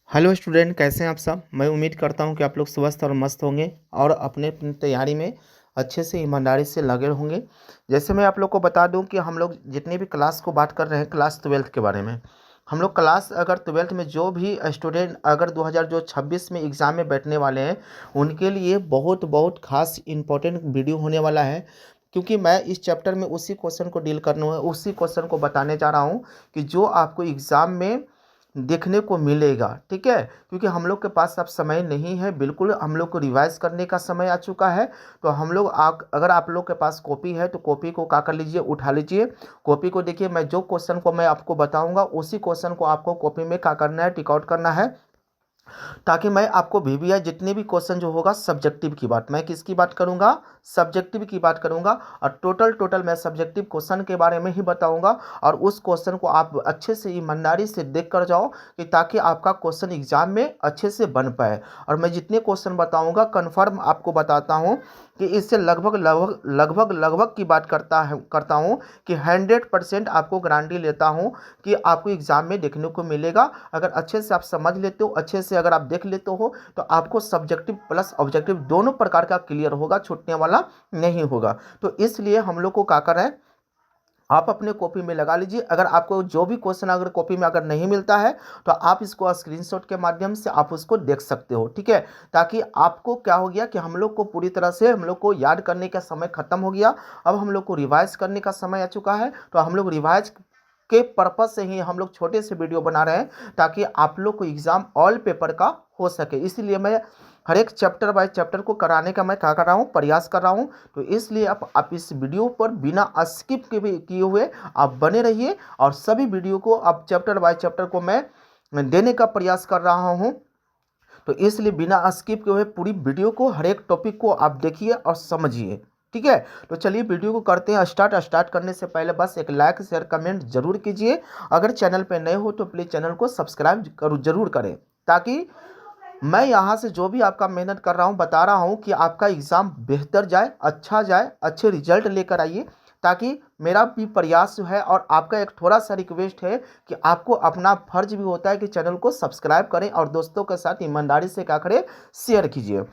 Hello student, कैसे हैं आप सब। मैं उम्मीद करता हूं कि आप लोग स्वस्थ और मस्त होंगे और अपने अपनी तैयारी में अच्छे से ईमानदारी से लगे होंगे। जैसे मैं आप लोग को बता दूं कि हम लोग जितने भी क्लास को बात कर रहे हैं क्लास ट्वेल्थ के बारे में, हम लोग क्लास अगर ट्वेल्थ में जो भी स्टूडेंट अगर 2026 में एग्ज़ाम में बैठने वाले हैं उनके लिए बहुत बहुत खास इंपॉर्टेंट वीडियो होने वाला है। क्योंकि मैं इस चैप्टर में उसी क्वेश्चन को डील करना है, उसी क्वेश्चन को बताने जा रहा हूँ कि जो आपको एग्ज़ाम में देखने को मिलेगा। ठीक है, क्योंकि हम लोग के पास अब समय नहीं है, बिल्कुल हम लोग को रिवाइज करने का समय आ चुका है। तो हम लोग अगर आप लोग के पास कॉपी है तो कॉपी को क्या कर लीजिए, उठा लीजिए। कॉपी को देखिए, मैं जो क्वेश्चन को मैं आपको बताऊंगा उसी क्वेश्चन को आपको कॉपी में क्या करना है, टिक आउट करना है, ताकि मैं आपको वीवीआई जितने भी क्वेश्चन जो होगा सब्जेक्टिव की बात, मैं किसकी बात करूंगा, सब्जेक्टिव की बात करूंगा। और टोटल मैं सब्जेक्टिव क्वेश्चन के बारे में ही बताऊंगा और उस क्वेश्चन को आप अच्छे से ईमानदारी से देख कर जाओ कि ताकि आपका क्वेश्चन एग्जाम में अच्छे से बन पाए। और मैं जितने क्वेश्चन बताऊंगा कन्फर्म आपको बताता हूँ कि इससे लगभग की बात करता हूँ कि 100% आपको गारंटी लेता हूँ कि आपको एग्जाम में देखने को मिलेगा। अगर अच्छे से आप समझ लेते हो, अच्छे से अगर आप देख लेते हो तो आपको सब्जेक्टिव प्लस ऑब्जेक्टिव दोनों प्रकार का क्लियर होगा, छूटने वाला नहीं होगा। तो इसलिए हम लोग को क्या कर रहे हैं, आप अपने कॉपी में लगा लीजिए। अगर आपको जो भी क्वेश्चन अगर कॉपी में अगर नहीं मिलता है तो आप इसको स्क्रीनशॉट के माध्यम से आप उसको देख सकते हो। ठीक है, ताकि आपको क्या हो गया कि हम लोग को पूरी तरह से हम लोग को याद करने का समय खत्म हो गया, अब हम लोग को रिवाइज करने का समय आ चुका है। तो हम लोग रिवाइज के पर्पज से ही हम लोग छोटे से वीडियो बना रहे हैं ताकि आप लोग को एग्जाम ऑल पेपर का हो सके। इसीलिए मैं हर एक चैप्टर बाय चैप्टर को कराने का मैं क्या कर रहा हूँ, प्रयास कर रहा हूँ। तो इसलिए आप इस वीडियो पर बिना स्किप के भी किए हुए आप बने रहिए और सभी वीडियो को आप चैप्टर बाय चैप्टर को मैं देने का प्रयास कर रहा हूँ। तो इसलिए बिना स्किप किए हुए पूरी वीडियो को, हर एक टॉपिक को आप देखिए और समझिए। ठीक है, तो चलिए वीडियो को करते हैं स्टार्ट करने से पहले बस एक लाइक शेयर कमेंट जरूर कीजिए। अगर चैनल पे नए हो तो प्लीज़ चैनल को सब्सक्राइब जरूर करें, ताकि मैं यहाँ से जो भी आपका मेहनत कर रहा हूँ बता रहा हूँ कि आपका एग्ज़ाम बेहतर जाए, अच्छे रिजल्ट लेकर आइए। ताकि मेरा भी प्रयास जो है और आपका एक थोड़ा सा रिक्वेस्ट है कि आपको अपना फर्ज भी होता है कि चैनल को सब्सक्राइब करें और दोस्तों के साथ ईमानदारी से क्या करें, शेयर कीजिए,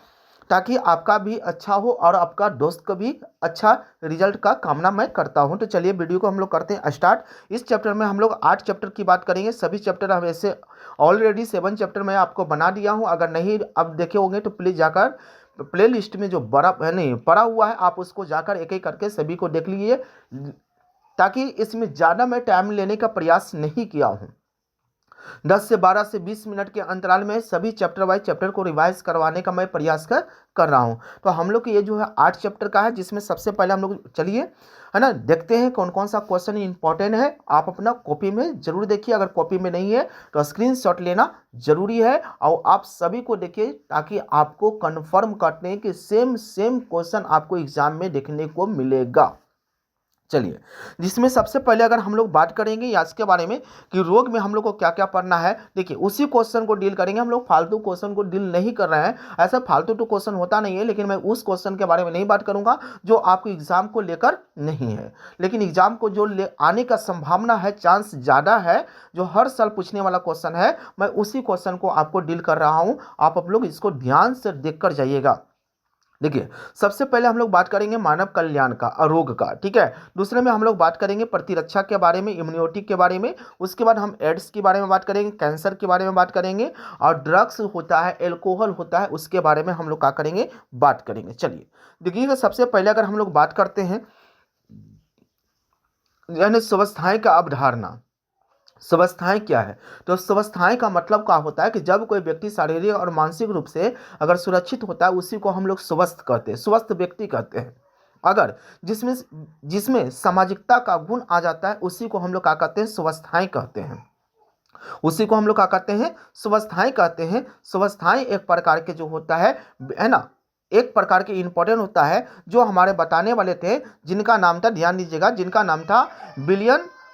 ताकि आपका भी अच्छा हो और आपका दोस्त को भी अच्छा रिजल्ट का कामना मैं करता हूं। तो चलिए वीडियो को हम लोग करते हैं स्टार्ट। इस चैप्टर में हम लोग 8 चैप्टर की बात करेंगे। सभी चैप्टर हम ऐसे ऑलरेडी 7 चैप्टर मैं आपको बना दिया हूं, अगर नहीं अब देखे होंगे तो प्लीज़ जाकर प्ले लिस्ट में जो बड़ा है नहीं पड़ा हुआ है आप उसको जाकर एक एक करके सभी को देख लीजिए, ताकि इसमें ज़्यादा मैं टाइम लेने का प्रयास नहीं किया हूँ। 10 से 12 से 20 मिनट के अंतराल में सभी चैप्टर वाइज चैप्टर को रिवाइज करवाने का मैं प्रयास कर रहा हूं। तो हम लोग ये जो है 8 चैप्टर का है, जिसमें सबसे पहले हम लोग चलिए है ना देखते हैं कौन कौन सा क्वेश्चन इंपॉर्टेंट है। आप अपना कॉपी में जरूर देखिए, अगर कॉपी में नहीं है तो स्क्रीनशॉट लेना जरूरी है और आप सभी को देखिए, ताकि आपको कंफर्म करते हैं कि सेम सेम क्वेश्चन आपको एग्जाम में देखने को मिलेगा। चलिए, जिसमें सबसे पहले अगर हम लोग बात करेंगे या इसके बारे में कि रोग में हम लोग को क्या क्या पढ़ना है, देखिए उसी क्वेश्चन को डील करेंगे। हम लोग फालतू क्वेश्चन को डील नहीं कर रहे हैं, ऐसा फालतू तो क्वेश्चन होता नहीं है, लेकिन मैं उस क्वेश्चन के बारे में नहीं बात करूंगा जो आपको एग्जाम को लेकर नहीं है, लेकिन एग्जाम को जो ले आने का संभावना है, चांस ज़्यादा है, जो हर साल पूछने वाला क्वेश्चन है, मैं उसी क्वेश्चन को आपको डील कर रहा हूँ। आप लोग इसको ध्यान से देख कर जाइएगा। देखिए, सबसे पहले हम लोग बात करेंगे मानव कल्याण का, रोग का। ठीक है, दूसरे में हम लोग बात करेंगे प्रतिरक्षा के बारे में, इम्यूनिटी के बारे में। उसके बाद हम एड्स के बारे में बात करेंगे, कैंसर के बारे में बात करेंगे, और ड्रग्स होता है, एल्कोहल होता है, उसके बारे में हम लोग क्या करेंगे, बात करेंगे। चलिए देखिएगा, सबसे पहले अगर हम लोग बात करते हैं यानी स्वास्थ्य का अवधारणा। स्वास्थ्य क्या है, तो स्वास्थ्य का मतलब क्या होता है कि जब कोई व्यक्ति शारीरिक और मानसिक रूप से अगर सुरक्षित होता है उसी को हम लोग स्वस्थ कहते हैं, स्वस्थ व्यक्ति कहते हैं। अगर जिसमें जिसमें सामाजिकता का गुण आ जाता है उसी को हम लोग क्या कहते हैं, स्वास्थ्य कहते हैं। उसी को हम लोग क्या कहते हैं, स्वास्थ्य कहते हैं। स्वास्थ्य एक प्रकार के जो होता है ना, एक प्रकार के इंपॉर्टेंट होता है, जो हमारे बताने वाले थे जिनका नाम था, ध्यान दीजिएगा, जिनका नाम था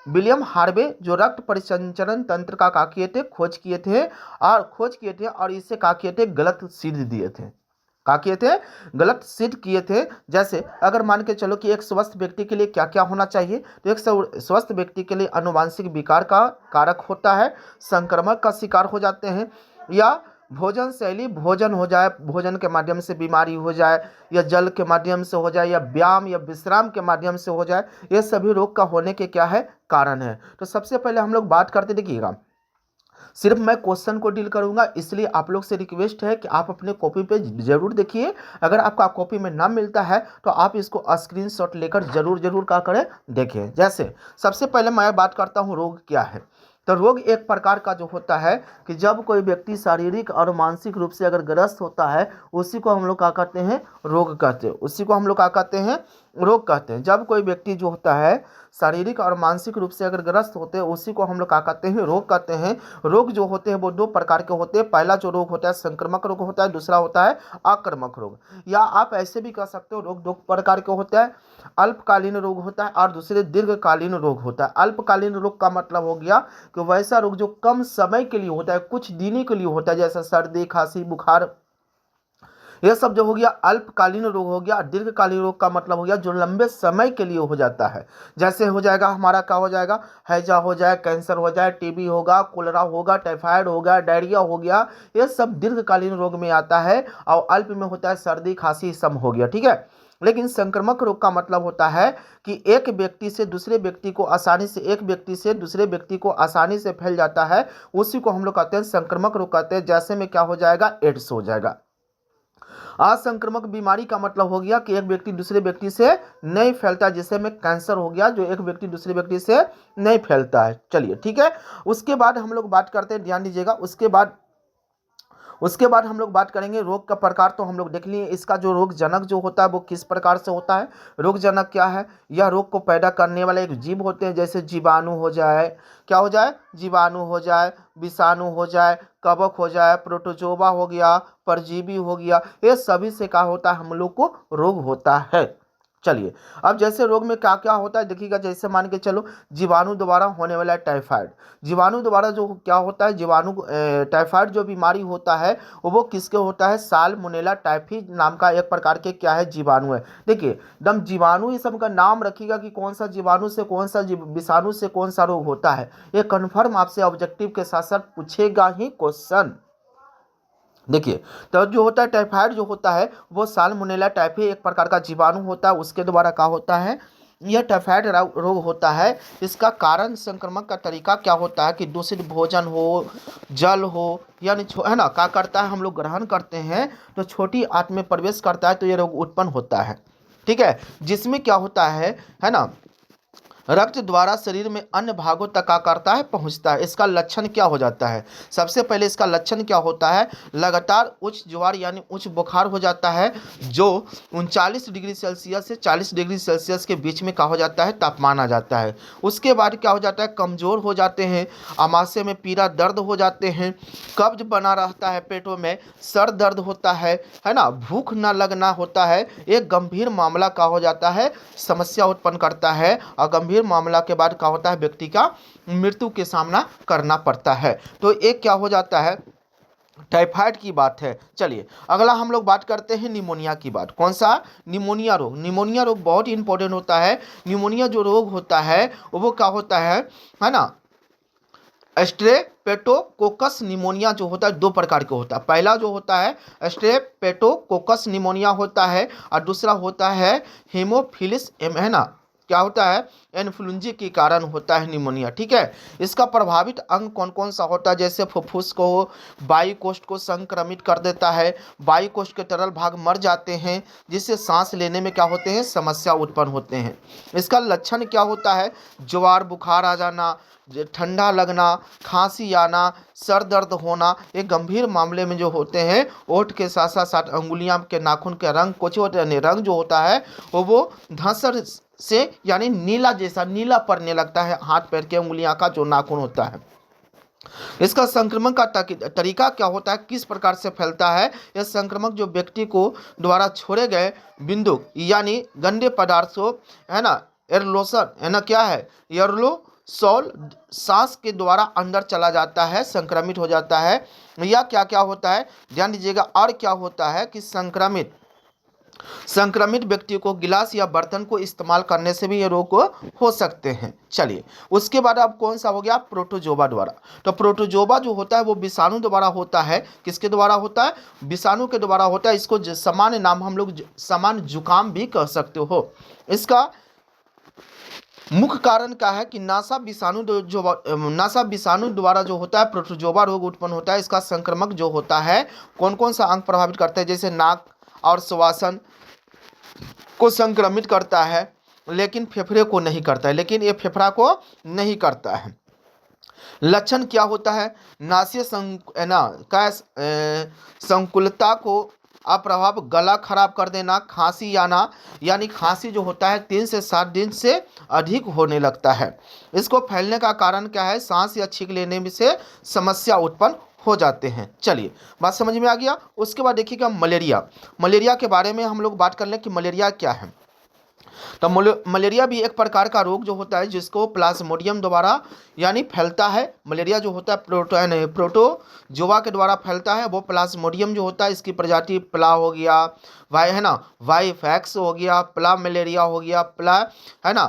विलियम हार्वे, जो रक्त परिसंचरण तंत्र का क्या किए थे, खोज किए थे और इसे क्या किए थे, गलत सिद्ध दिए थे। क्या किए थे, गलत सिद्ध किए थे। जैसे अगर मान के चलो कि एक स्वस्थ व्यक्ति के लिए क्या क्या होना चाहिए, तो एक स्वस्थ व्यक्ति के लिए आनुवांशिक विकार का कारक होता है, संक्रमण का शिकार हो जाते हैं, या भोजन शैली भोजन हो जाए, भोजन के माध्यम से बीमारी हो जाए, या जल के माध्यम से हो जाए, या व्यायाम या विश्राम के माध्यम से हो जाए, ये सभी रोग का होने के क्या है, कारण है। तो सबसे पहले हम लोग बात करते, देखिएगा सिर्फ मैं क्वेश्चन को डील करूंगा, इसलिए आप लोग से रिक्वेस्ट है कि आप अपने कॉपी पे जरूर देखिए। अगर आपका कॉपी में नाम मिलता है तो आप इसको स्क्रीनशॉट लेकर जरूर जरूर क्या करें, देखें। जैसे सबसे पहले मैं बात करता हूँ रोग क्या है। तो रोग एक प्रकार का जो होता है कि जब कोई व्यक्ति शारीरिक और मानसिक रूप से अगर ग्रस्त होता है, उसी को हम लोग क्या कहते हैं, रोग कहते हैं। उसी को हम लोग क्या कहते हैं, रोग कहते हैं। जब कोई व्यक्ति जो होता है शारीरिक और मानसिक रूप से अगर ग्रस्त होते हैं, उसी को हम लोग क्या कहते हैं, रोग कहते हैं। रोग जो होते हैं वो दो प्रकार के होते हैं। पहला जो रोग होता है संक्रामक रोग होता है, दूसरा होता है आक्रामक रोग। या आप ऐसे भी कह सकते हो रोग दो प्रकार के होते हैं, अल्पकालीन रोग होता है और दूसरे दीर्घकालीन रोग होता है। अल्पकालीन रोग का मतलब हो गया कि वैसा रोग जो कम समय के लिए होता है, कुछ दिनों के लिए होता है, जैसे सर्दी खांसी बुखार, यह सब जो हो गया अल्पकालीन रोग हो गया। दीर्घकालीन रोग का मतलब हो गया जो लंबे समय के लिए हो जाता है। जैसे हो जाएगा हमारा क्या हो जाएगा, हैजा हो जाए, कैंसर हो जाए, टीबी होगा, कोलेरा होगा, टाइफाइड हो गया, डायरिया हो गया, ये सब दीर्घकालीन रोग में आता है। और अल्प में होता है सर्दी खांसी सब हो गया, ठीक है। लेकिन संक्रामक रोग का मतलब होता है कि एक व्यक्ति से दूसरे व्यक्ति को आसानी से, एक व्यक्ति से दूसरे व्यक्ति को आसानी से फैल जाता है, उसी को हम लोग कहते हैं संक्रामक रोग कहते हैं। जैसे में क्या हो जाएगा, एड्स हो जाएगा। असंक्रामक बीमारी का मतलब हो गया कि एक व्यक्ति दूसरे व्यक्ति से नहीं फैलता, जैसे में कैंसर हो गया, जो एक व्यक्ति दूसरे व्यक्ति से नहीं फैलता है। चलिए ठीक है। उसके बाद हम लोग बात करते हैं, ध्यान दीजिएगा, उसके बाद हम लोग बात करेंगे रोग का प्रकार। तो हम लोग देख लिए इसका जो रोग जनक जो होता है वो किस प्रकार से होता है। रोग जनक क्या है, यह रोग को पैदा करने वाले एक जीव होते हैं। जैसे जीवाणु हो जाए, क्या हो जाए, जीवाणु हो जाए, विषाणु हो जाए, कवक हो जाए, प्रोटोजोआ हो गया, परजीवी हो गया, ये सभी से क्या होता है, हम लोग को रोग होता है। चलिए अब जैसे रोग में क्या क्या होता है देखिएगा। जैसे मान के चलो जीवाणु द्वारा होने वाला टाइफाइड, जीवाणु द्वारा जो क्या होता है, जीवाणु टाइफाइड जो बीमारी होता है वो किसके होता है, साल्मोनेला टाइफी नाम का एक प्रकार के क्या है, जीवाणु है। देखिए एकदम जीवाणु ही सबका नाम रखिएगा कि कौन सा जीवाणु से कौन सा विषाणु से कौन सा रोग होता है, ये कन्फर्म आपसे ऑब्जेक्टिव के साथ साथ पूछेगा ही क्वेश्चन। देखिए तो जो होता है टाइफाइड जो होता है वो साल्मोनेला टाइफी एक प्रकार का जीवाणु होता है, उसके द्वारा क्या होता है, यह टाइफाइड रोग होता है। इसका कारण संक्रमण का तरीका क्या होता है कि दूषित भोजन हो, जल हो, यानी है ना, क्या करता है, हम लोग ग्रहण करते हैं तो छोटी आंत में प्रवेश करता है तो यह रोग उत्पन्न होता है, ठीक है। जिसमें क्या होता है ना, रक्त द्वारा शरीर में अन्य भागों तक क्या करता है, पहुंचता है। इसका लक्षण क्या हो जाता है, सबसे पहले इसका लक्षण क्या होता है, लगातार उच्च ज्वार यानी उच्च बुखार हो जाता है, जो 39 डिग्री सेल्सियस से 40 डिग्री सेल्सियस के बीच में क्या हो जाता है, तापमान आ जाता है। उसके बाद क्या हो जाता है, कमजोर हो जाते हैं, आमाशय में पीड़ा दर्द हो जाते हैं, कब्ज बना रहता है, पेटों में सर दर्द होता है ना, भूख न लगना होता है। एक गंभीर मामला क्या हो जाता है, समस्या उत्पन्न करता है, और गंभीर मामला के बाद क्या होता है, व्यक्ति का मृत्यु के सामना करना पड़ता है। तो एक क्या हो जाता है, टाइफाइड की बात है। चलिए अगला हम लोग बात करते हैं निमोनिया की बात। कौन सा, निमोनिया रोग। निमोनिया रोग बहुत ही इंपॉर्टेंट होता है। निमोनिया जो रोग होता है वो क्या होता है ना, स्ट्रेप्टोकोकस निमोनिया जो होता है दो प्रकार के होता है। पहला जो होता है स्ट्रेप्टोकोकस निमोनिया होता है, और दूसरा होता है हेमोफिलिस है ना, क्या होता है, इन्फ्लुएंजा के कारण होता है निमोनिया, ठीक है। इसका प्रभावित अंग कौन कौन सा होता है, जैसे फुफ्फुस को, वायु कोष्ठ को संक्रमित कर देता है, वायु कोष्ठ के तरल भाग मर जाते हैं, जिससे सांस लेने में क्या होते हैं, समस्या उत्पन्न होते हैं। इसका लक्षण क्या होता है, ज्वार बुखार आ जाना, ठंडा लगना, खांसी आना, सर दर्द होना। एक गंभीर मामले में जो होते हैं ओठ के साथ साथ अंगुलियां के नाखून के रंग कुछ रंग जो होता है वो धंसर से यानी नीला जैसा नीला पड़ने लगता है, हाथ पैर के उंगलियां का जो नाखून होता है। इसका संक्रमण का तरीका क्या होता है, किस प्रकार से फैलता है, यह संक्रमण जो व्यक्ति को द्वारा छोड़े गए बिंदु यानी गंदे पदार्थों है ना, एयरोलोशन है ना, क्या है, एयरलो सॉल सांस के द्वारा अंदर चला जाता है, संक्रमित हो जाता है। या क्या क्या होता है ध्यान दीजिएगा, और क्या होता है कि संक्रमित व्यक्ति को गिलास या बर्तन को इस्तेमाल करने से भी ये रोग हो सकते हैं। चलिए, उसके बाद अब कौन सा हो गया, प्रोटोजोआ द्वारा। तो प्रोटोजोआ जो होता है वो विषाणु द्वारा होता है। किसके द्वारा होता है, विषाणु के द्वारा होता है। इसको सामान्य नाम हम लोग सामान्य जुकाम भी कह सकते हो। इसका मुख्य कारण क्या है कि नासा विषाणु द्वारा जो होता है प्रोटोजोआ रोग उत्पन्न होता है। इसका संक्रमक जो होता है कौन कौन सा अंग प्रभावित करता है, जैसे नाक और श्वसन को संक्रमित करता है, लेकिन फेफड़े को नहीं करता है, लेकिन ये फेफड़ा को नहीं करता है। लक्षण क्या होता है, नासीय संकुलता को अप्रभाव, गला खराब कर देना, खांसी आना, यानी खांसी जो होता है 3 से 7 दिन से अधिक होने लगता है। इसको फैलने का कारण क्या है, सांस या छींक लेने में से समस्या उत्पन्न हो जाते हैं। चलिए, बात समझ में आ गया। उसके बाद देखिएगा मलेरिया के बारे में हम लोग बात कर लें कि मलेरिया क्या है। तो मलेरिया भी एक प्रकार का रोग जो होता है जिसको प्लाज्मोडियम द्वारा यानी फैलता है। मलेरिया जो होता है प्रोटोजोआ के द्वारा फैलता है। वो प्लाज्मोडियम जो होता है, इसकी प्रजाति प्ला हो गया, वाईफैक्स हो गया, प्ला मलेरिया हो गया, प्ला है ना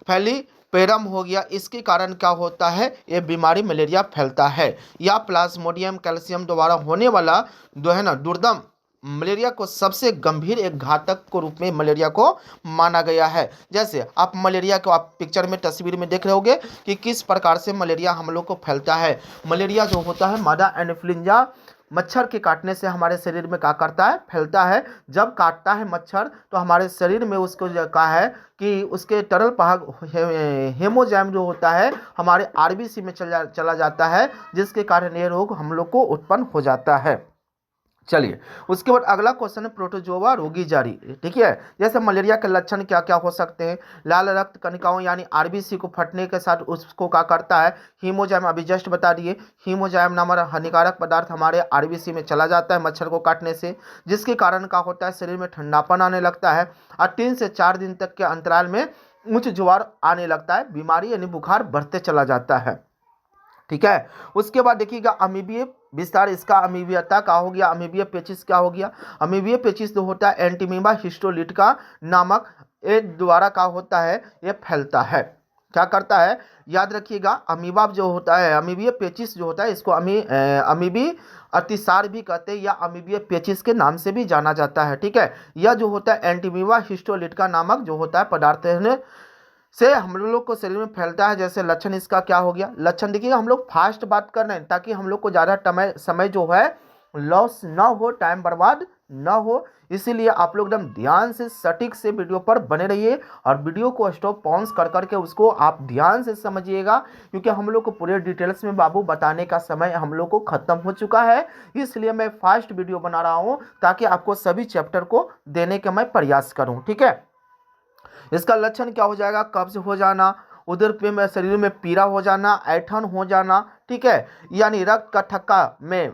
फैलीपेरम हो गया। इसके कारण क्या होता है, ये बीमारी मलेरिया फैलता है। या प्लाज्मोडियम कैल्शियम द्वारा होने वाला जो है ना दुर्दम मलेरिया को सबसे गंभीर एक घातक को रूप में मलेरिया को माना गया है। जैसे आप मलेरिया को आप पिक्चर में तस्वीर में देख रहे होंगे कि किस प्रकार से मलेरिया हम लोग को फैलता है। मलेरिया जो होता है मादा एनोफ्लुएंजा मच्छर के काटने से हमारे शरीर में क्या करता है, फैलता है। जब काटता है मच्छर तो हमारे शरीर में उसको कहा है कि उसके तरल पदार्थ हेमोजाइम जो होता है हमारे आरबीसी में चला जाता है, जिसके कारण ये रोग हम लोग को उत्पन्न हो जाता है। चलिए, उसके बाद अगला क्वेश्चन है प्रोटोजोआ रोगी जारी। ठीक है, जैसे मलेरिया के लक्षण क्या क्या हो सकते हैं, लाल रक्त कणिकाओं यानी आरबीसी को फटने के साथ उसको क्या करता है, हीमोजाइम अभी जस्ट बता दिए, हीमोजाइम नामक हानिकारक पदार्थ हमारे आरबीसी में चला जाता है मच्छर को काटने से, जिसके कारण क्या होता है, शरीर में ठंडापन आने लगता है और 3 से 4 दिन तक के अंतराल में उच्च ज्वार आने लगता है। बीमारी यानी बुखार बढ़ते चला जाता है। ठीक है, उसके बाद देखिएगा अमीबीय विस्तार। इसका अमीबियता क्या हो गया, अमीबिय पेचिस क्या हो गया। अमीबिय पेचिस जो होता है एंटीमीबा हिस्टोलिटिका नामक ये द्वारा क्या होता है, ये फैलता है। क्या करता है, याद रखिएगा, अमीबा जो होता है अमीबिय पेचिस जो होता है इसको अमीबी अतिसार भी कहते हैं या अमीबिय पेचिस के नाम से भी जाना जाता है। ठीक है, यह जो होता है एंटीमीबा हिस्टोलिटिका नामक जो होता है पदार्थ से हम लोग को शरीर में फैलता है। जैसे लक्षण इसका क्या हो गया, लक्षण देखिए हम लोग फास्ट बात कर रहे हैं ताकि हम लोग को ज़्यादा समय जो है लॉस ना हो, टाइम बर्बाद ना हो, इसीलिए आप लोग एकदम ध्यान से सटीक से वीडियो पर बने रहिए और वीडियो को स्टॉप पॉज कर करके उसको आप ध्यान से समझिएगा, क्योंकि हम लोग को पूरे डिटेल्स में बाबू बताने का समय हम लोग को ख़त्म हो चुका है। इसलिए मैं फास्ट वीडियो बना रहा हूँ ताकि आपको सभी चैप्टर को देने का मैं प्रयास करूँ। ठीक है, इसका लक्षण क्या हो जाएगा, कब्ज हो जाना, उदर पे में शरीर में पीड़ा हो जाना, ऐठन हो जाना। ठीक है, यानी रक्त का थक्का में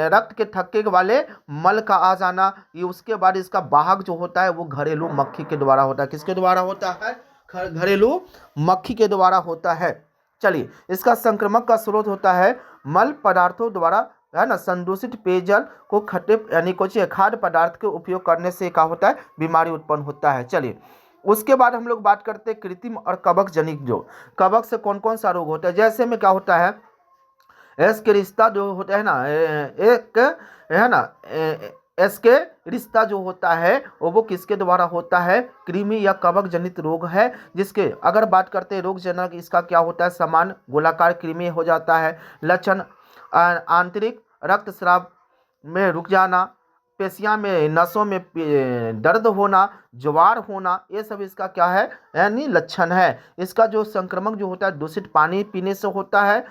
रक्त के थक्के वाले मल का आ जाना। ये उसके बाद इसका वाहक जो होता है वो घरेलू मक्खी के द्वारा होता है। किसके द्वारा होता है, घरेलू मक्खी के द्वारा होता है। चलिए, इसका संक्रमक का स्रोत होता है मल पदार्थों द्वारा, है ना, संदूषित पेयजल को खट्टे यानी कुछ खाद्य पदार्थ के उपयोग करने से क्या होता है, बीमारी उत्पन्न होता है। चलिए, उसके बाद हम लोग बात करते हैं कृत्रिम और कवक जनित। जो कवक से कौन कौन सा रोग होता है, जैसे में क्या होता है, एस के रिश्ता जो होता है ना, एक है ना एस के रिश्ता जो होता है वो किसके द्वारा होता है, कृमि या कवक जनित रोग है। जिसके अगर बात करते हैं रोग जनक, इसका क्या होता है, समान गोलाकार कृमि हो जाता है। लक्षण आंतरिक रक्तस्राव में रुक जाना, पेशियां में नसों में दर्द होना, ज्वार होना, ये सब इसका क्या है, यानी लक्षण है। इसका जो संक्रमण जो होता है दूषित पानी पीने से होता है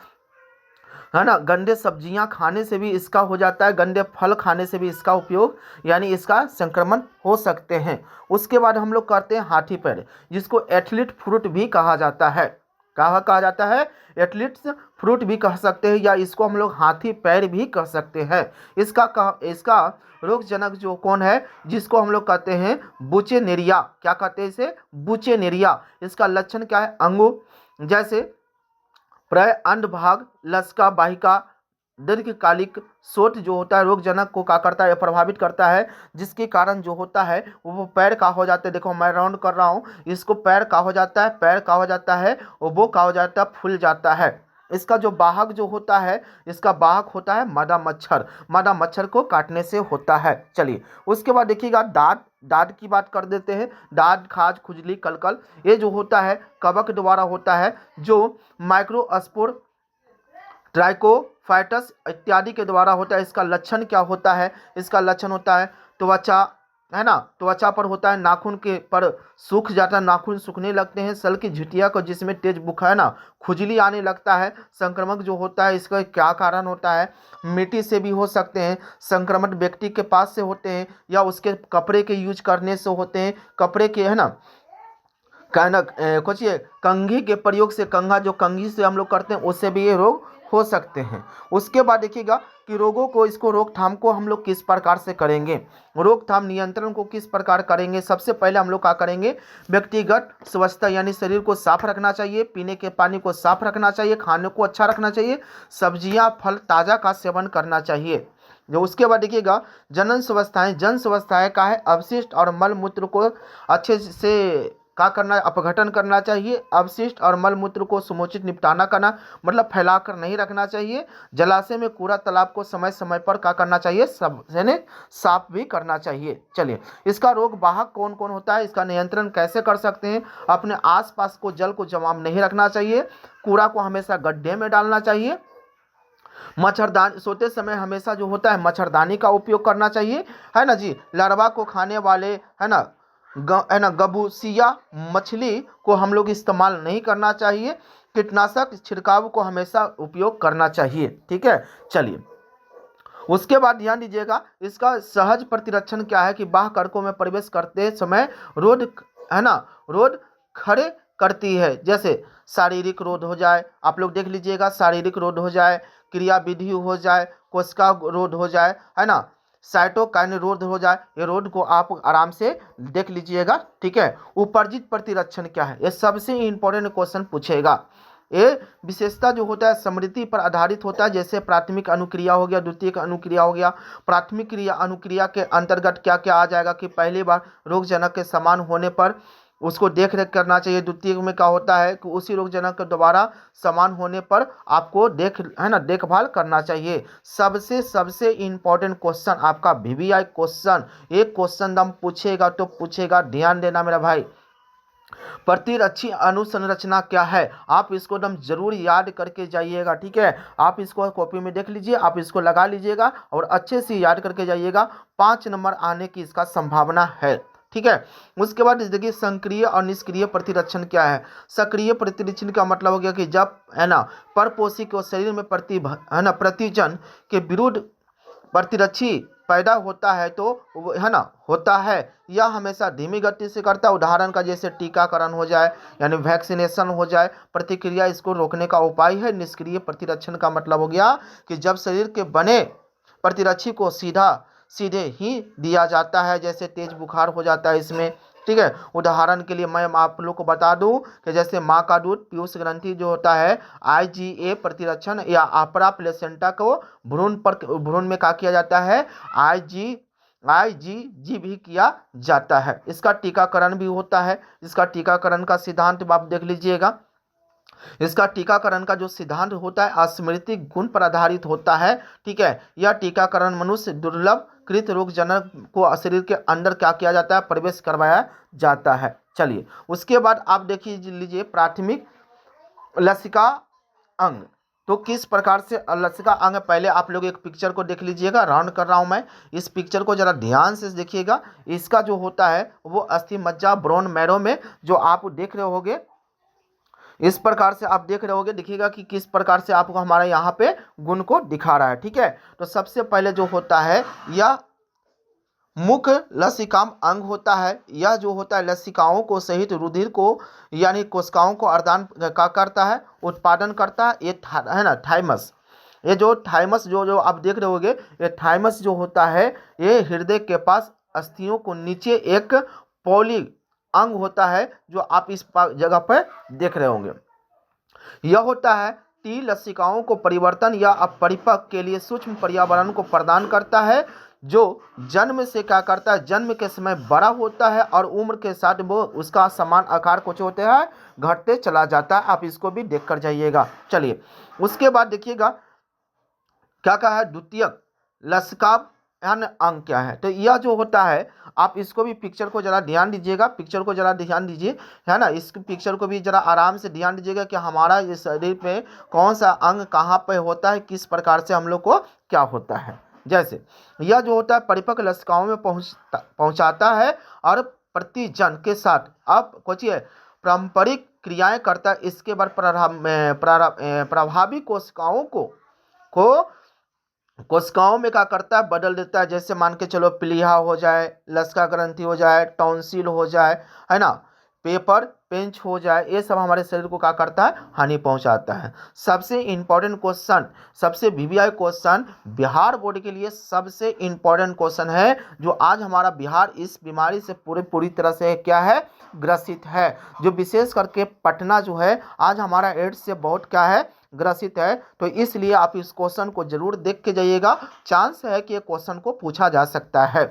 ना, गंदे सब्जियां खाने से भी इसका हो जाता है, गंदे फल खाने से भी इसका उपयोग यानी इसका संक्रमण हो सकते हैं। उसके बाद हम लोग करते हैं हाथी पैर, जिसको एथलीट फ्रूट भी कहा जाता है। कहा जाता है, एथलीट्स फ्रूट भी कह सकते हैं, या इसको हम लोग हाथी पैर भी कह सकते हैं। इसका रोगजनक जो कौन है, जिसको हम लोग कहते हैं बुचेनेरिया। क्या कहते हैं इसे, बुचेनेरिया। इसका लक्षण क्या है, अंगों जैसे प्राय अंडभाग, लसिका वाहिका, दीर्घकालिक शोथ जो होता है रोगजनक को क्या करता है, प्रभावित करता है, जिसके कारण जो होता है वो पैर का हो जाता है। देखो मैं राउंड कर रहा हूँ, इसको पैर का हो जाता है, पैर का हो जाता है, वो का हो जाता है, फूल जाता है। इसका जो वाहक जो होता है, इसका वाहक होता है मादा मच्छर, मादा मच्छर को काटने से होता है। चलिए उसके बाद देखिएगा दाद, दाद की बात कर देते हैं। दाद, खाज, खुजली, कलकल, ये जो होता है कवक द्वारा होता है, जो माइक्रोस्पोर, ट्राइकोफाइटस इत्यादि के द्वारा होता है। इसका लक्षण क्या होता है, इसका लक्षण होता है त्वचा, है ना, त्वचा पर होता है, नाखून के पर सूख जाता है, नाखून सूखने लगते हैं, सल की झुटिया को जिसमें तेज बुखार, है ना, खुजली आने लगता है। संक्रमक जो होता है इसका क्या कारण होता है, मिट्टी से भी हो सकते हैं, संक्रमण व्यक्ति के पास से होते हैं, या उसके कपड़े के यूज करने से होते हैं, कपड़े के, है ना, कुछ कंघी के प्रयोग से, कंघा जो कंघी से हम लोग करते हैं उससे भी ये रोग हो सकते हैं। उसके बाद देखिएगा कि रोगों को, इसको रोकथाम को हम लोग किस प्रकार से करेंगे, रोकथाम नियंत्रण को किस प्रकार करेंगे। सबसे पहले हम लोग क्या करेंगे, व्यक्तिगत स्वच्छता यानी शरीर को साफ रखना चाहिए, पीने के पानी को साफ रखना चाहिए, खाने को अच्छा रखना चाहिए, सब्जियां फल ताज़ा का सेवन करना चाहिए। जो उसके बाद देखिएगा जनन स्वास्थ्य, जन स्वास्थ्य का है अवशिष्ट और मल मूत्र को अच्छे से क्या करना है, अपघटन करना चाहिए। अवशिष्ट और मल मूत्र को समुचित निपटाना करना, मतलब फैलाकर नहीं रखना चाहिए। जलाशय में कूड़ा तालाब को समय समय पर क्या करना चाहिए, सब यानी साफ भी करना चाहिए। चलिए इसका रोग वाहक कौन कौन होता है, इसका नियंत्रण कैसे कर सकते हैं। अपने आसपास को जल को जमा नहीं रखना चाहिए, कूड़ा को हमेशा गड्ढे में डालना चाहिए। मच्छरदानी, सोते समय हमेशा जो होता है मच्छरदानी का उपयोग करना चाहिए, है ना जी। लार्वा को खाने वाले, है ना, है ना, गबूसिया मछली को हम लोग इस्तेमाल नहीं करना चाहिए। कीटनाशक छिड़काव को हमेशा उपयोग करना चाहिए। ठीक है, चलिए उसके बाद ध्यान दीजिएगा इसका सहज प्रतिरक्षण क्या है, कि बाह्य कड़कों में प्रवेश करते समय रोध, है ना, रोध खड़े करती है। जैसे शारीरिक रोध हो जाए, आप लोग देख लीजिएगा, शारीरिक रोध हो जाए, क्रिया विधि हो जाए, कोशिका रोध हो जाए, है ना, साइटोकाइन रोध हो जाए, ये रोध को आप आराम से देख लीजिएगा। ठीक है, उपर्जित प्रतिरक्षण क्या है, ये सबसे इंपॉर्टेंट क्वेश्चन पूछेगा। ये विशेषता जो होता है स्मृति पर आधारित होता है। जैसे प्राथमिक अनुक्रिया हो गया, द्वितीयक अनुक्रिया हो गया। प्राथमिक क्रिया अनुक्रिया के अंतर्गत क्या क्या आ जाएगा, कि पहली बार रोगजनक के समान होने पर उसको देख रेख करना चाहिए। द्वितीय में क्या होता है कि उसी रोगजनक के दोबारा समान होने पर आपको है ना, देखभाल करना चाहिए। सबसे सबसे इम्पोर्टेंट क्वेश्चन आपका VVI क्वेश्चन, एक क्वेश्चन दम पूछेगा तो पूछेगा, ध्यान देना मेरा भाई। प्रतिरक्षी अनुसंरचना क्या है, आप इसको एकदम जरूर याद करके जाइएगा। ठीक है, आप इसको कॉपी में देख लीजिए, आप इसको लगा लीजिएगा और अच्छे से याद करके जाइएगा। 5 नंबर आने की इसका संभावना है। ठीक है, उसके बाद देखिए सक्रिय और निष्क्रिय प्रतिरक्षण क्या है। सक्रिय प्रतिरक्षण का मतलब हो गया कि जब, है ना, परपोषी को शरीर में है ना, प्रतिजन के विरुद्ध प्रतिरक्षी पैदा होता है तो है ना, होता है, यह हमेशा धीमी गति से करता है। उदाहरण का जैसे टीकाकरण हो जाए, यानी वैक्सीनेशन हो जाए, प्रतिक्रिया इसको रोकने का उपाय है। निष्क्रिय प्रतिरक्षण का मतलब हो गया कि जब शरीर के बने प्रतिरक्षी को सीधे ही दिया जाता है, जैसे तेज बुखार हो जाता है इसमें। ठीक है, उदाहरण के लिए मैं आप लोग को बता दूं कि जैसे माँ का दूध, पीयूष ग्रंथि जो होता है, IgA प्रतिरक्षण या अपरा प्लेसेंटा को भ्रूण में क्या किया जाता है, IgG भी किया जाता है। इसका टीकाकरण भी होता है। इसका टीकाकरण का सिद्धांत आप देख लीजिएगा। इसका टीकाकरण का जो सिद्धांत होता है स्मृति गुण पर आधारित होता है। ठीक है, यह टीकाकरण मनुष्य दुर्लभ कृत रोगजनक को शरीर के अंदर क्या किया जाता है, प्रवेश करवाया जाता है। चलिए उसके बाद आप देखिए लीजिए प्राथमिक लसिका अंग, तो किस प्रकार से लसिका अंग, पहले आप लोग एक पिक्चर को देख लीजिएगा, राउंड कर रहा हूं मैं, इस पिक्चर को जरा ध्यान से देखिएगा। इसका जो होता है वो अस्थि मज्जा ब्रोन मैरो में जो आप देख रहे होगे, इस प्रकार से आप देख रहे होगे, दिखिएगा कि किस प्रकार से आपको हमारे यहाँ पे गुण को दिखा रहा है। ठीक है, तो सबसे पहले जो होता है यह मुख्य लसिकाम अंग होता है। यह जो होता है लसिकाओं को सहित रुधिर को यानी कोशिकाओं को अर्दान का करता है, उत्पादन करता है। ये है ना थाइमस, ये जो थाइमस जो आप देख रहे होगे, ये थाइमस जो होता है ये हृदय के पास अस्थियों को नीचे एक पॉली अंग होता है जो आप इस जगह पर देख रहे होंगे। यह होता है टी लसिकाओं को परिवर्तन या अपरिपक्व के लिए सूक्ष्म पर्यावरण को प्रदान करता है, जो जन्म से क्या करता है, जन्म के समय बड़ा होता है और उम्र के साथ वो उसका समान आकार कुछ होते हैं घटते चला जाता है। आप इसको भी देख कर जाइएगा। चलिए उसके बाद देखिएगा क्या कहा है, द्वितीयक लसिकाव अंग क्या है। तो यह जो होता है, आप इसको भी पिक्चर को जरा ध्यान दीजिएगा, पिक्चर को जरा ध्यान दीजिए, है ना। इस पिक्चर को भी जरा आराम से ध्यान दीजिएगा कि हमारा इस शरीर में कौन सा अंग कहाँ पे होता है, किस प्रकार से हम लोग को क्या होता है। जैसे यह जो होता है परिपक्व लसिकाओं में पहुंचाता है और प्रतिजन के साथ आप सोचिए पारंपरिक क्रियाएं करता है। इसके बाद प्रभावी कोशिकाओं में क्या करता है, बदल देता है। जैसे मान के चलो प्लीहा हो जाए, लसका ग्रंथि हो जाए, टॉन्सिल हो जाए, है ना, पेपर पेंच हो जाए, ये सब हमारे शरीर को क्या करता है, हानि पहुंचाता है। सबसे इंपॉर्टेंट क्वेश्चन, सबसे वीवीआई क्वेश्चन, बिहार बोर्ड के लिए सबसे इंपॉर्टेंट क्वेश्चन है, जो आज हमारा बिहार इस बीमारी से पूरी तरह से क्या है, ग्रसित है। जो विशेष करके पटना जो है आज हमारा एड्स से बहुत क्या है, ग्रसित है। तो इसलिए आप इस क्वेश्चन को जरूर देख के जाइएगा, चांस है कि ये क्वेश्चन को पूछा जा सकता है।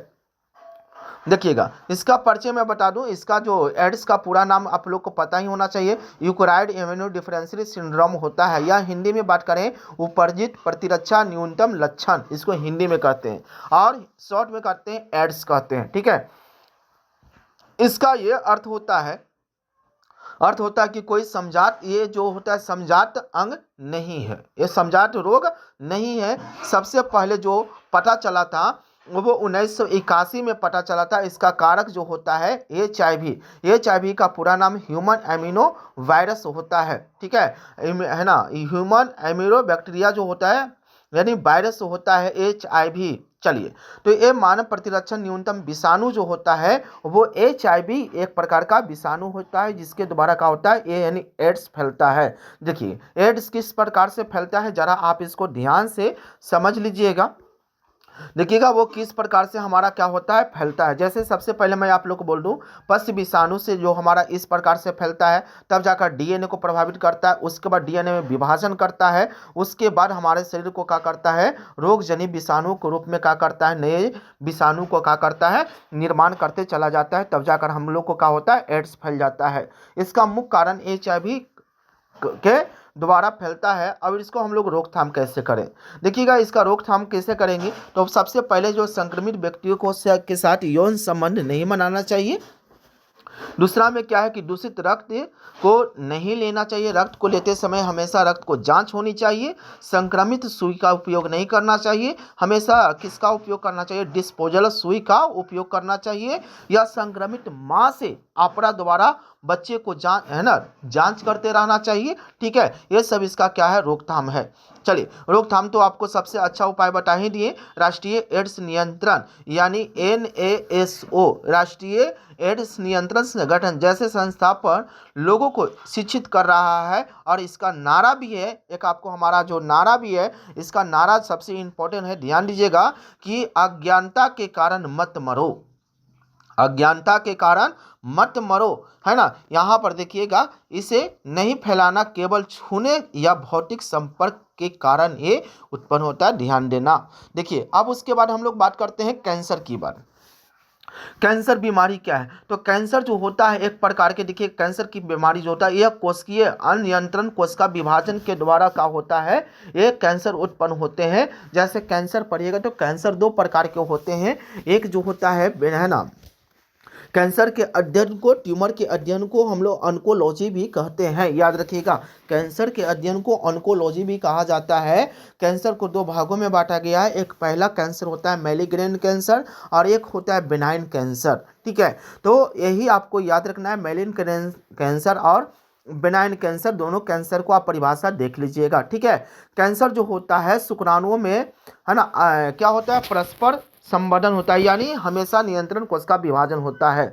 देखिएगा इसका परिचय मैं बता दूं, इसका जो एड्स का पूरा नाम आप लोग को पता ही होना चाहिए, यूक्राइड इम्यूनोडेफिशिएंसी सिंड्रोम होता है। या हिंदी में बात करें उपर्जित प्रतिरक्षा न्यूनतम लक्षण, इसको हिंदी में कहते हैं और शॉर्ट में कहते हैं एड्स कहते हैं। ठीक है, इसका ये अर्थ होता है कि कोई समझात, ये जो होता है समझात अंग नहीं है, ये समझात रोग नहीं है। सबसे पहले जो पता चला था वो 1981 में पता चला था। इसका कारक जो होता है HIV का पूरा नाम ह्यूमन एमिनो वायरस होता है। ठीक है ना, ह्यूमन एमिनो बैक्टीरिया जो होता है यानी वायरस होता है HIV। चलिए, तो ये मानव प्रतिरक्षण न्यूनतम विषाणु जो होता है वो HIV एक प्रकार का विषाणु होता है, जिसके द्वारा क्या होता है, ये यानी एड्स फैलता है। देखिए एड्स किस प्रकार से फैलता है, जरा आप इसको ध्यान से समझ लीजिएगा। देखिएगा वो किस प्रकार से हमारा क्या होता है, फैलता है। जैसे सबसे पहले मैं आप लोग को बोल दूं, पशु विषाणु से जो हमारा इस प्रकार से फैलता है, तब जाकर DNA को प्रभावित करता है, उसके बाद DNA में विभाजन करता है, उसके बाद हमारे शरीर को क्या करता है, रोगजनित विषाणु के रूप में क्या करता है, नए विषाणु को क्या करता है, निर्माण करते चला जाता है, तब जाकर हम लोग को क्या होता है, एड्स फैल जाता है। इसका मुख्य कारण HIV के दोबारा फैलता है। अब इसको हम लोग रोकथाम कैसे करें, देखिएगा इसका रोकथाम कैसे करेंगे। तो सबसे पहले जो संक्रमित व्यक्तियों को के साथ यौन संबंध नहीं बनाना चाहिए। दूसरा में क्या है कि दूषित रक्त को नहीं लेना चाहिए, रक्त को लेते समय हमेशा रक्त को जांच होनी चाहिए। संक्रमित सुई का उपयोग नहीं करना चाहिए, हमेशा किसका उपयोग करना चाहिए, डिस्पोजल सुई का उपयोग करना चाहिए। या संक्रमित माँ से अपरा द्वारा बच्चे को जांच करते रहना चाहिए। ठीक है, ये सब इसका क्या है, रोकथाम है। चलिए रोकथाम तो आपको सबसे अच्छा उपाय बता ही दिए, राष्ट्रीय एड्स नियंत्रण यानी NASO, राष्ट्रीय एड्स नियंत्रण संगठन जैसे संस्था पर लोगों को शिक्षित कर रहा है। और इसका नारा भी है, एक आपको हमारा जो नारा भी है, इसका नारा सबसे इंपॉर्टेंट है, ध्यान दीजिएगा कि अज्ञानता के कारण मत मरो, अज्ञानता के कारण मत मरो, है ना। यहाँ पर देखिएगा, इसे नहीं फैलाना केवल छूने या भौतिक संपर्क के कारण ये उत्पन्न होता है, ध्यान देना। देखिए अब उसके बाद हम लोग बात करते हैं कैंसर की बात। कैंसर बीमारी क्या है, तो कैंसर जो होता है एक प्रकार के, देखिए कैंसर की बीमारी जो होता है यह कोशिकीय अनियंत्रण कोशिका विभाजन के द्वारा क्या होता है, ये कैंसर उत्पन्न होते हैं। जैसे कैंसर पढ़िएगा तो कैंसर दो प्रकार के होते हैं, एक जो होता है ना, कैंसर के अध्ययन को, ट्यूमर के अध्ययन को हम लोग ऑन्कोलॉजी भी कहते हैं, याद रखिएगा। कैंसर के अध्ययन को ऑन्कोलॉजी भी कहा जाता है। कैंसर को दो भागों में बांटा गया है, एक पहला कैंसर होता है मैलिग्नेंट कैंसर और एक होता है बेनाइन कैंसर। ठीक है, तो यही आपको याद रखना है, मैलिग्नेंट कैंसर और बेनाइन कैंसर, दोनों कैंसर को आप परिभाषा देख लीजिएगा। ठीक है, कैंसर जो होता है शुक्राणुओं में, है ना, क्या होता है, परस्पर संवर्धन होता है, यानी हमेशा नियंत्रण कोशिका विभाजन होता है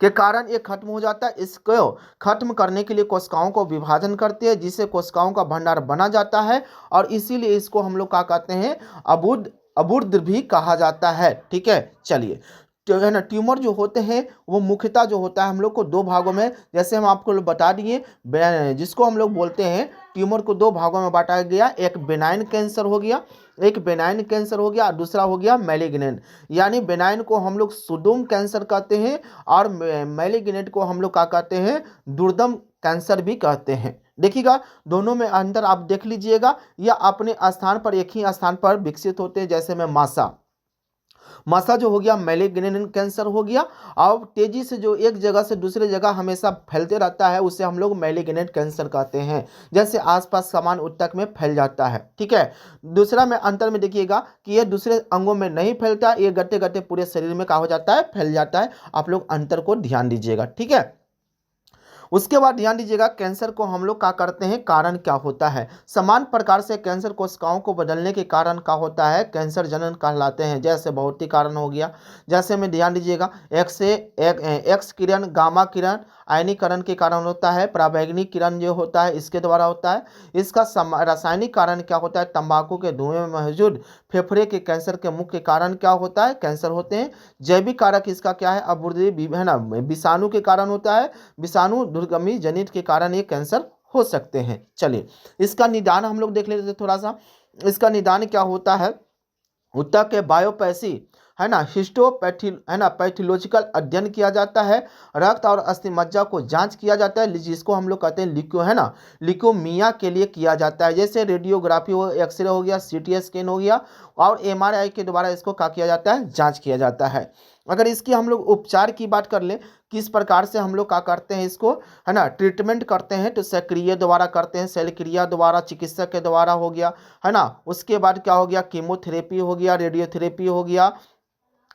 के कारण ये खत्म हो जाता है। इसको खत्म करने के लिए कोशिकाओं को विभाजन करते हैं, जिससे कोशिकाओं का भंडार बना जाता है और इसीलिए इसको हम लोग क्या कहते हैं, अबुर्द भी कहा जाता है। ठीक है, चलिए जो है ना ट्यूमर जो होते हैं वो मुख्यतः जो होता है हम लोग को दो भागों में, जैसे हम आपको बता दिए, जिसको हम लोग बोलते हैं ट्यूमर को दो भागों में बांटा गया, एक बेनाइन कैंसर हो गया, एक बेनाइन कैंसर हो गया और दूसरा हो गया मैलिग्नेंट। यानी बेनाइन को हम लोग सुडोम कैंसर कहते हैं और मैलिग्नेंट को हम लोग क्या कहते हैं, दुर्दम कैंसर भी कहते हैं। देखिएगा दोनों में अंतर आप देख लीजिएगा, या अपने स्थान पर एक ही स्थान पर विकसित होते हैं। जैसे में मासा जो हो गया मैलिग्नेंट कैंसर हो गया, और तेजी से जो एक जगह से दूसरे जगह हमेशा फैलते रहता है उसे हम लोग मैलिग्नेंट कैंसर कहते हैं, जैसे आसपास समान ऊतक में फैल जाता है। ठीक है, दूसरा में अंतर में देखिएगा कि यह दूसरे अंगों में नहीं फैलता, ये गट्टे गट्टे पूरे शरीर में क्या हो जाता है, फैल जाता है। आप लोग अंतर को ध्यान दीजिएगा। ठीक है, उसके बाद ध्यान दीजिएगा कैंसर को हम लोग क्या करते हैं, कारण क्या होता है। समान प्रकार से कैंसर कोशिकाओं को बदलने के कारण क्या होता है, कैंसर जनन कहलाते हैं। जैसे भौतिक कारण हो गया, जैसे में ध्यान दीजिएगा एक्स किरण, गामा किरण आयनीकरण के कारण होता है, पराबैंगनी किरण जो होता है इसके द्वारा होता है। इसका रासायनिक कारण क्या होता है, तंबाकू के धुएं में मौजूद फेफड़े के कैंसर के मुख्य कारण क्या होता है, कैंसर होते हैं। जैविक कारक इसका क्या है, अबूर्दीय है ना, विषाणु के कारण होता है, विषाणु दुर्गमी जनित के कारण ये कैंसर हो सकते हैं। चलिए इसका निदान हम लोग देख लेते हैं थोड़ा सा। इसका निदान क्या होता है, ऊतक के बायोप्सी है ना, हिस्टोपैथी है ना, पैथोलॉजिकल अध्ययन किया जाता है, रक्त और अस्थि मज्जा को जांच किया जाता है, जिसको हम लोग कहते हैं लिको है ना, लिकोमिया के लिए किया जाता है। जैसे रेडियोग्राफी हो, एक्सरे हो गया, सीटी स्कैन हो गया, और एमआरआई के द्वारा इसको क्या किया जाता है, जांच किया जाता है। अगर इसकी हम लोग उपचार की बात कर ले, किस प्रकार से हम लोग क्या करते हैं इसको है ना, ट्रीटमेंट करते हैं, तो सक्रिय द्वारा करते हैं, शल्य क्रिया द्वारा, चिकित्सक के द्वारा हो गया है ना। उसके बाद क्या हो गया, कीमोथेरेपी हो गया, रेडियोथेरेपी हो गया,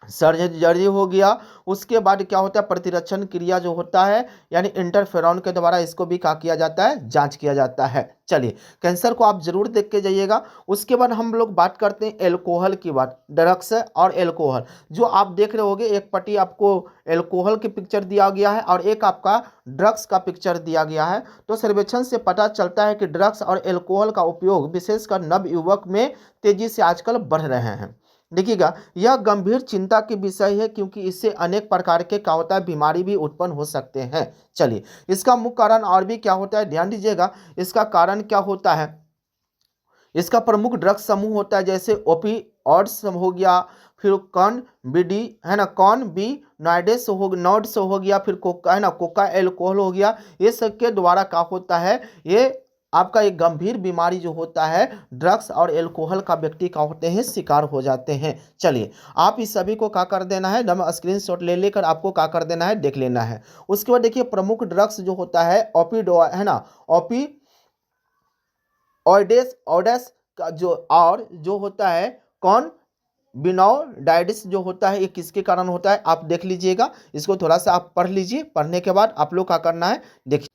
सर्जरी हो गया। उसके बाद क्या होता है, प्रतिरक्षण क्रिया जो होता है यानी इंटरफेरॉन के द्वारा इसको भी क्या किया जाता है, जांच किया जाता है। चलिए कैंसर को आप जरूर देख के जाइएगा। उसके बाद हम लोग बात करते हैं एल्कोहल की बात, ड्रग्स और एल्कोहल जो आप देख रहे होंगे, एक पट्टी आपको एल्कोहल की पिक्चर दिया गया है और एक आपका ड्रग्स का पिक्चर दिया गया है। तो सर्वेक्षण से पता चलता है कि ड्रग्स और एल्कोहल का उपयोग विशेषकर नवयुवक में तेजी से आजकल बढ़ रहे हैं। देखिएगा यह गंभीर चिंता की विषय है, क्योंकि इससे अनेक प्रकार के क्या होता है, बीमारी भी उत्पन्न हो सकते हैं। चलिए इसका मुख्य कारण और भी क्या होता है, ध्यान दीजिएगा। इसका कारण क्या होता है, इसका प्रमुख ड्रग्स समूह होता है, जैसे ओपिओइड्स हो गया, फिर कॉन बीडी है ना, कॉन बी नॉइड्स हो गया, फिर कोका है ना, कोका एल्कोहल हो गया। ये सब के द्वारा क्या होता है, ये आपका एक गंभीर बीमारी जो होता है ड्रग्स और एल्कोहल का व्यक्ति का होते हैं शिकार हो जाते हैं। चलिए आप इस सभी को क्या कर देना है, दम स्क्रीनशॉट ले लेकर आपको क्या कर देना है, देख लेना है। उसके बाद देखिए प्रमुख ड्रग्स जो होता है ओपिडो है ना, ओपिओइड्स का जो, और जो होता है कौन बिनोडाइटिस जो होता है, ये किसके कारण होता है आप देख लीजिएगा। इसको थोड़ा सा आप पढ़ लीजिए, पढ़ने के बाद आप लोग क्या करना है देखिए।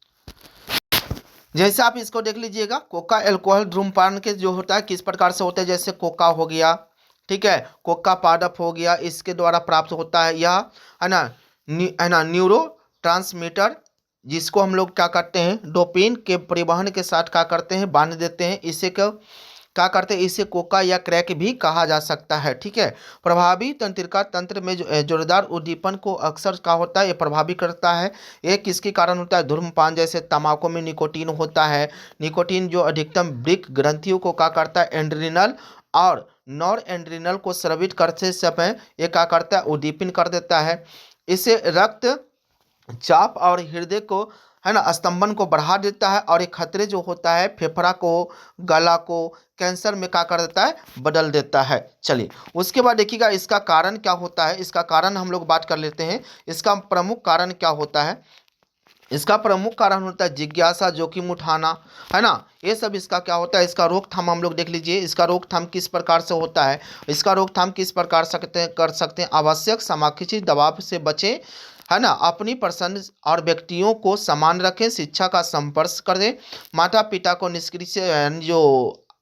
जैसे आप इसको देख लीजिएगा, कोका एल्कोहल धूम्रपान के जो होता है किस प्रकार से होता है, जैसे कोका हो गया, ठीक है, कोका पादप हो गया, इसके द्वारा प्राप्त होता है यह है ना न्यूरो ट्रांसमीटर, जिसको हम लोग क्या करते हैं, डोपामिन के परिवहन के साथ क्या करते हैं, बांध देते हैं। इसे क्या करते हैं, इसे कोका या क्रैक भी कहा जा सकता है। ठीक है, प्रभावी तंत्रिका तंत्र में जो जोरदार उद्दीपन को अक्सर क्या होता है, ये प्रभावी करता है। ये किसके कारण होता है, धूम्रपान, जैसे तंबाकू में निकोटीन होता है। निकोटीन जो अधिकतम वृक्क ग्रंथियों को क्या करता है, एंड्रिनल और नॉर एंड्रिनल को स्रावित करते समय ये क्या करता है, उद्दीपन कर देता है। इसे रक्त चाप और हृदय को है ना स्तंभन को बढ़ा देता है, और एक खतरे जो होता है फेफड़ा को, गला को कैंसर में क्या कर देता है, बदल देता है। चलिए उसके बाद देखिएगा इसका कारण क्या होता है, इसका कारण हम लोग बात कर लेते हैं। इसका प्रमुख कारण क्या होता है, इसका प्रमुख कारण होता है जिज्ञासा, जोखिम उठाना है ना, ये सब इसका क्या होता है। इसका रोकथाम हम लोग देख लीजिए, इसका रोकथाम किस प्रकार से होता है, इसका रोकथाम किस प्रकार कर सकते हैं। आवश्यक समाक्षी दबाव से बचें है ना, अपनी पसंद और व्यक्तियों को समान रखें, शिक्षा का संपर्क करें, माता पिता को निष्क्रिय जो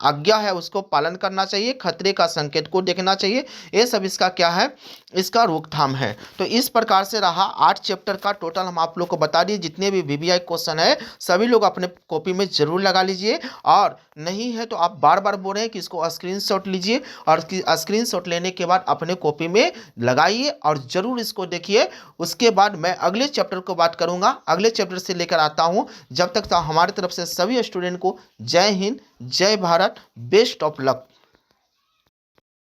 आज्ञा है उसको पालन करना चाहिए, खतरे का संकेत को देखना चाहिए। ये सब इसका क्या है, इसका रोकथाम है। तो इस प्रकार से रहा 8 चैप्टर का टोटल हम आप लोग को बता दिए। जितने भी वीवीआई क्वेश्चन है सभी लोग अपने कॉपी में जरूर लगा लीजिए, और नहीं है तो आप बार बार बोल रहे हैं कि इसको स्क्रीनशॉट लीजिए, और स्क्रीनशॉट लेने के बाद अपने कॉपी में लगाइए और जरूर इसको देखिए। उसके बाद मैं अगले चैप्टर को बात करूंगा, अगले चैप्टर से लेकर आता हूं। जब तक तो हमारी तरफ से सभी स्टूडेंट को जय हिंद, जय भारत, बेस्ट ऑफ लक।